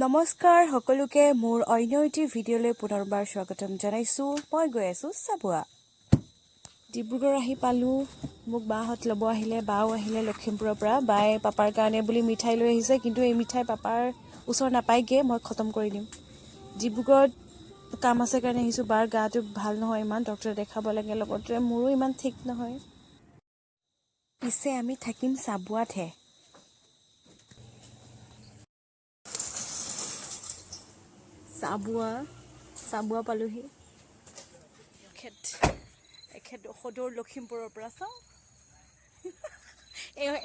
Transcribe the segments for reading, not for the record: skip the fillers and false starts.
নমস্কাৰ সকলোকে মোৰ অন্য এটি ভিডিঅ'লৈ পুনৰবাৰ স্বাগতম জনাইছোঁ। মই গৈ আছোঁ চাবুৱা। ডিব্ৰুগড় আহি পালোঁ। মোক বাহঁত ল'ব আহিলে, বাও আহিলে লখিমপুৰৰ পৰা। বায়ে পাপাৰ কাৰণে বুলি মিঠাই লৈ আহিছে, কিন্তু এই মিঠাই পাপাৰ ওচৰত নাপায়গৈ, মই খতম কৰি দিম। ডিব্ৰুগড়ত কাম আছে কাৰণে আহিছোঁ। বাৰ গাটো ভাল নহয় ইমান, ডক্টৰে দেখাব লাগে, লগতে মোৰো ইমান ঠিক নহয়। পিছে আমি থাকিম চাবুৱাতহে। চাবুৱা পালোহি। এখেত সদৌৰ লখিমপুৰৰ পৰা চাওঁ।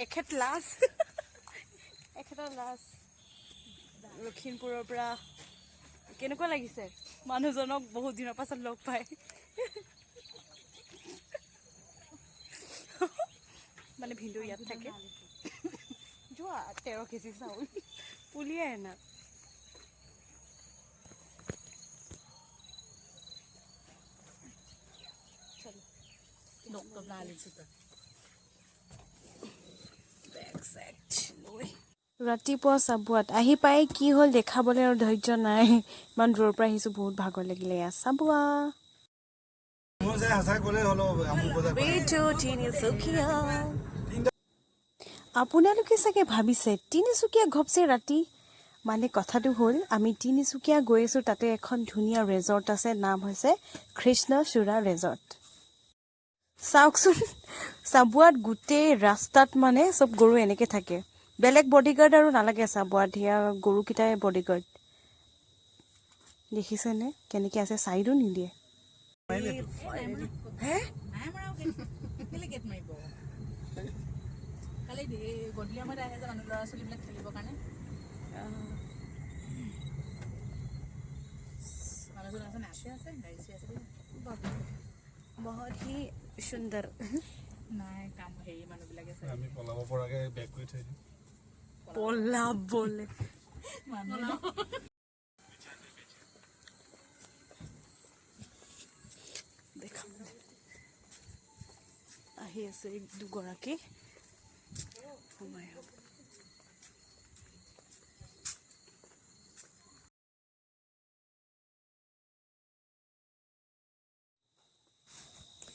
এখেত লাজ এখেতৰ লাজ লখিমপুৰৰ পৰা। কেনেকুৱা লাগিছে মানুহজনক বহুত দিনৰ পাছত লগ পাই? মানে ভিনদেউ ইয়াত থাকে। যোৱা 13 কেজি চাউল পুলিয়াই আনা। ৰাতিপুৱা চাবুৱাত আহি পাই কি হ'ল দেখাবলৈ আৰু ধৈৰ্য নাই। ইমান দূৰৰ পৰা আহিছোঁ, বহুত ভাগৰ লাগিলে। চাবুৱা আপোনালোকে চাগে ভাবিছে তিনিচুকীয়া ঘপচে ৰাতি। মানে কথাটো হ'ল আমি তিনিচুকীয়া গৈ আছোঁ, তাতে এখন ধুনীয়া ৰেজৰ্ট আছে, নাম হৈছে কৃষ্ণচূড়া ৰেজৰ্ট। চাওকচোন, চাবুৱাত গোটেই ৰাস্তাত মানে চব গৰু এনেকৈ থাকে। বেলেগ বডিগাৰ্ড আৰু নালাগে চাবুৱাত, সেয়া গৰুকেইটাই বডিগাৰ্ড। দেখিছেনে কেনেকৈ আছে, চাইডো নিদিয়ে। बहुत ही सुंदर। নাই কাম হেৰি মানুহবিলাকে আমি পলাব পৰাকে বেক কৰি থৈ দিম। পলাবলে দেখাম আহি আছে দুগৰাকী।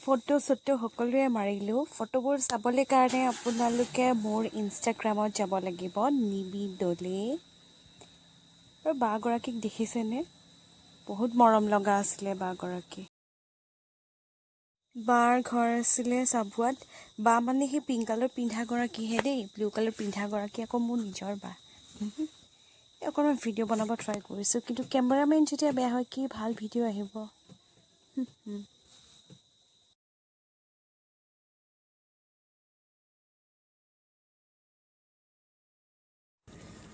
ফটো সকলোৱে মাৰিলোঁ। ফটোবোৰ চাবলৈ কাৰণে আপোনালোকে মোৰ ইনষ্টাগ্ৰামত যাব লাগিব, নিবি দলে। আৰু বাগৰাকীক দেখিছেনে? বহুত মৰম লগা আছিলে বাগৰাকী। বাৰ ঘৰ আছিলে চাবুৱাত। বা মানে সেই পিংক কালাৰ পিন্ধাগৰাকীহে দেই, ব্লু কালাৰ পিন্ধাগৰাকী আকৌ মোৰ নিজৰ বা। অকণমান ভিডিঅ' বনাব ট্ৰাই কৰিছোঁ, কিন্তু কেমেৰামেন যেতিয়া বেয়া হয় কি ভাল ভিডিঅ' আহিব।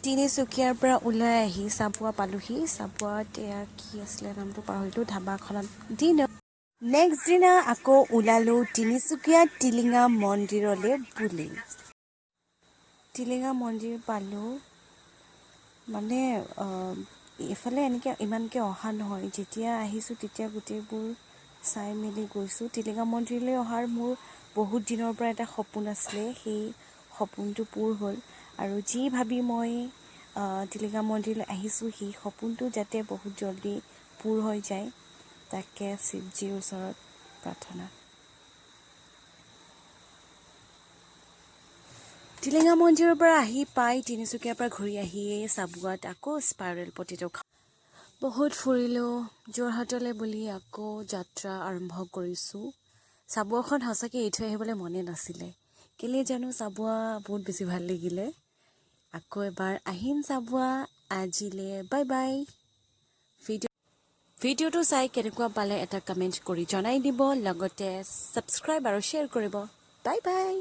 তিনিচুকীয়াৰ পৰা ওলাই আহি চাবুৱা পালোহি। চাবুৱাত এয়া কি আছিলে নামটো পাহৰিলোঁ, ধাবাখনত নেক্সট দিনা আকৌ ওলালোঁ তিনিচুকীয়া টিলিঙা মন্দিৰলৈ বুলি। টিলিঙা মন্দিৰ পালোঁ। মানে এইফালে এনেকৈ ইমানকৈ অহা নহয়, যেতিয়া আহিছোঁ তেতিয়া গোটেইবোৰ চাই মেলি গৈছোঁ। টিলিঙা মন্দিৰলৈ অহাৰ মোৰ বহুত দিনৰ পৰা এটা সপোন আছিলে, সেই সপোনটো পূৰ হ'ল। আৰু যি ভাবি মই টিলিঙা মন্দিৰলৈ আহিছোঁ, সেই সপোনটো যাতে বহুত জলদি পূৰ হৈ যায়, তাকে শিৱজীৰ ওচৰত প্ৰাৰ্থনা। টিলিঙা মন্দিৰৰ পৰা আহি পাই তিনিচুকীয়াৰ পৰা ঘূৰি আহিয়েই চাবুৱাত আকৌ স্পাইৰেল পটেটো বহুত ফুৰিলোঁ। যোৰহাটলৈ বুলি আকৌ যাত্ৰা আৰম্ভ কৰিছোঁ। চাবুৱাখন সঁচাকৈ এৰি থৈ আহিবলৈ মনে নাছিলে, কেলৈ জানো চাবুৱা বহুত বেছি ভাল লাগিলে। আকৌ এবাৰ আহিম চাবুৱা। আজিলৈ বাই বাই। ভিডিঅ'টো চাই কেনেকুৱা পালে এটা কমেণ্ট কৰি জনাই দিব, লগতে ছাবস্ক্ৰাইব আৰু শ্বেয়াৰ কৰিব। Bye bye.